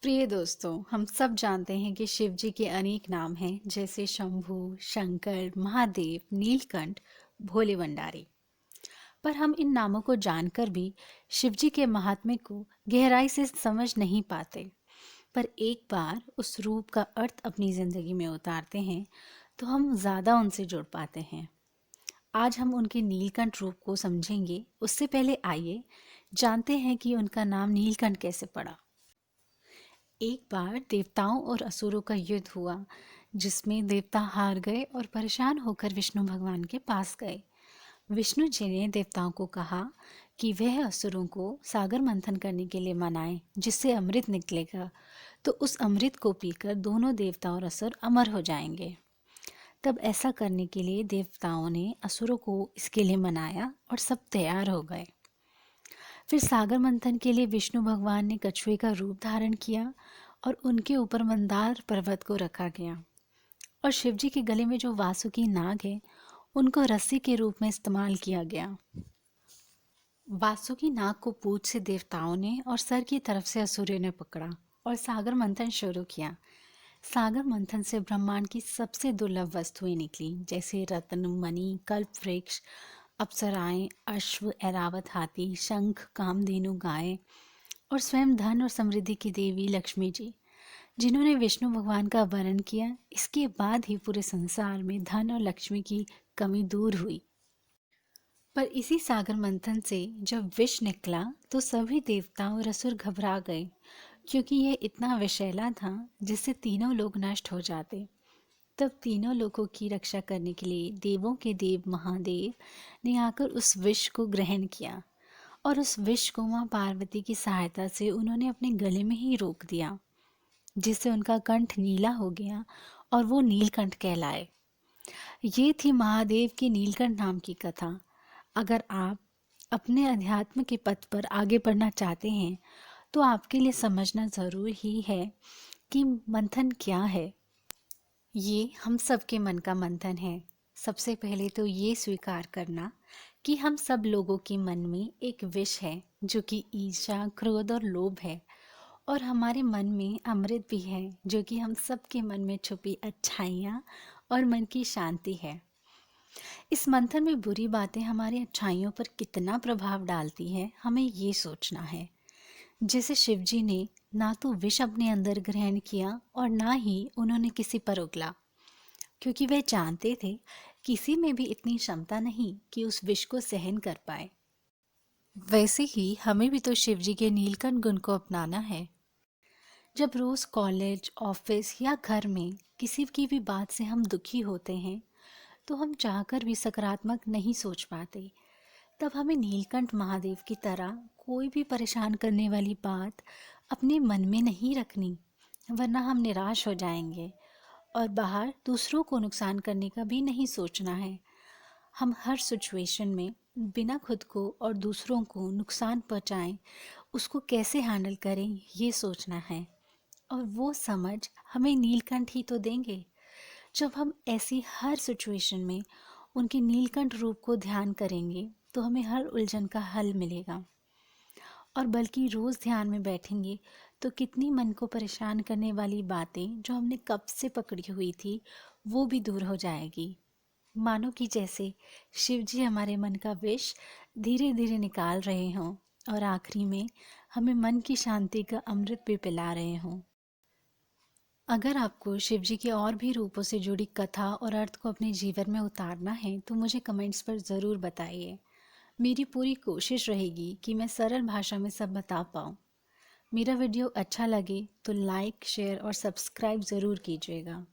प्रिय दोस्तों, हम सब जानते हैं कि शिव जी के अनेक नाम हैं, जैसे शंभु, शंकर, महादेव, नीलकंठ, भोले भंडारी। पर हम इन नामों को जानकर भी शिव जी के महात्म्य को गहराई से समझ नहीं पाते। पर एक बार उस रूप का अर्थ अपनी जिंदगी में उतारते हैं तो हम ज़्यादा उनसे जुड़ पाते हैं। आज हम उनके नीलकंठ रूप को समझेंगे। उससे पहले आइए जानते हैं कि उनका नाम नीलकंठ कैसे पड़ा। एक बार देवताओं और असुरों का युद्ध हुआ, जिसमें देवता हार गए और परेशान होकर विष्णु भगवान के पास गए। विष्णु जी ने देवताओं को कहा कि वह असुरों को सागर मंथन करने के लिए मनाएं, जिससे अमृत निकलेगा। तो उस अमृत को पीकर दोनों देवता और असुर अमर हो जाएंगे। तब ऐसा करने के लिए देवताओं ने असुरों को इसके लिए मनाया और सब तैयार हो गए। फिर सागर मंथन के लिए विष्णु भगवान ने कछुए का रूप धारण किया और उनके ऊपर मंदार पर्वत को रखा गया। और शिव जी के गले में जो वासुकी नाग है, उनको रस्सी के रूप में इस्तेमाल किया गया। वासुकी नाग को पूंछ से देवताओं ने और सर की तरफ से असुरों ने पकड़ा और सागर मंथन शुरू किया। सागर मंथन से ब्रह्मांड की सबसे दुर्लभ वस्तुएं निकली, जैसे रत्न, मणि, कल्प वृक्ष, अप्सराएं, अश्व, ऐरावत हाथी, शंख, कामधेनु गाय और स्वयं धन और समृद्धि की देवी लक्ष्मी जी, जिन्होंने विष्णु भगवान का वर्णन किया। इसके बाद ही पूरे संसार में धन और लक्ष्मी की कमी दूर हुई। पर इसी सागर मंथन से जब विष निकला तो सभी देवता और असुर घबरा गए, क्योंकि यह इतना विषैला था जिससे तीनों लोग नष्ट हो जाते। तब तीनों लोगों की रक्षा करने के लिए देवों के देव महादेव ने आकर उस विष को ग्रहण किया और उस विष को मां पार्वती की सहायता से उन्होंने अपने गले में ही रोक दिया, जिससे उनका कंठ नीला हो गया और वो नीलकंठ कहलाए। ये थी महादेव की नीलकंठ नाम की कथा। अगर आप अपने अध्यात्म के पथ पर आगे बढ़ना चाहते हैं तो आपके लिए समझना ज़रूर ही है कि मंथन क्या है। ये हम सबके मन का मंथन है। सबसे पहले तो ये स्वीकार करना कि हम सब लोगों के मन में एक विष है, जो कि ईर्ष्या, क्रोध और लोभ है। और हमारे मन में अमृत भी है, जो कि हम सबके मन में छुपी अच्छाइयाँ और मन की शांति है। इस मंथन में बुरी बातें हमारी अच्छाइयों पर कितना प्रभाव डालती है, हमें ये सोचना है। जैसे शिव जी ने ना तो विष अपने अंदर ग्रहण किया और ना ही उन्होंने किसी पर उगला, क्योंकि वह जानते थे किसी में भी इतनी क्षमता नहीं कि उस विष को सहन कर पाए। वैसे ही हमें भी तो शिव जी के नीलकंठ गुण को अपनाना है। जब रोज कॉलेज, ऑफिस या घर में किसी की भी बात से हम दुखी होते हैं तो हम चाहकर भी सकारात्मक नहीं सोच पाते। तब हमें नीलकंठ महादेव की तरह कोई भी परेशान करने वाली बात अपने मन में नहीं रखनी, वरना हम निराश हो जाएंगे। और बाहर दूसरों को नुकसान करने का भी नहीं सोचना है। हम हर सिचुएशन में बिना खुद को और दूसरों को नुकसान पहुंचाएं, उसको कैसे हैंडल करें, ये सोचना है। और वो समझ हमें नीलकंठ ही तो देंगे। जब हम ऐसी हर सिचुएशन में उनके नीलकंठ रूप को ध्यान करेंगे तो हमें हर उलझन का हल मिलेगा। और बल्कि रोज़ ध्यान में बैठेंगे तो कितनी मन को परेशान करने वाली बातें जो हमने कब से पकड़ी हुई थी, वो भी दूर हो जाएगी। मानो कि जैसे शिव जी हमारे मन का विष धीरे धीरे निकाल रहे हों और आखिरी में हमें मन की शांति का अमृत भी पिला रहे हों। अगर आपको शिव जी के और भी रूपों से जुड़ी कथा और अर्थ को अपने जीवन में उतारना है तो मुझे कमेंट्स पर ज़रूर बताइए। मेरी पूरी कोशिश रहेगी कि मैं सरल भाषा में सब बता पाऊँ। मेरा वीडियो अच्छा लगे तो लाइक, शेयर और सब्सक्राइब ज़रूर कीजिएगा।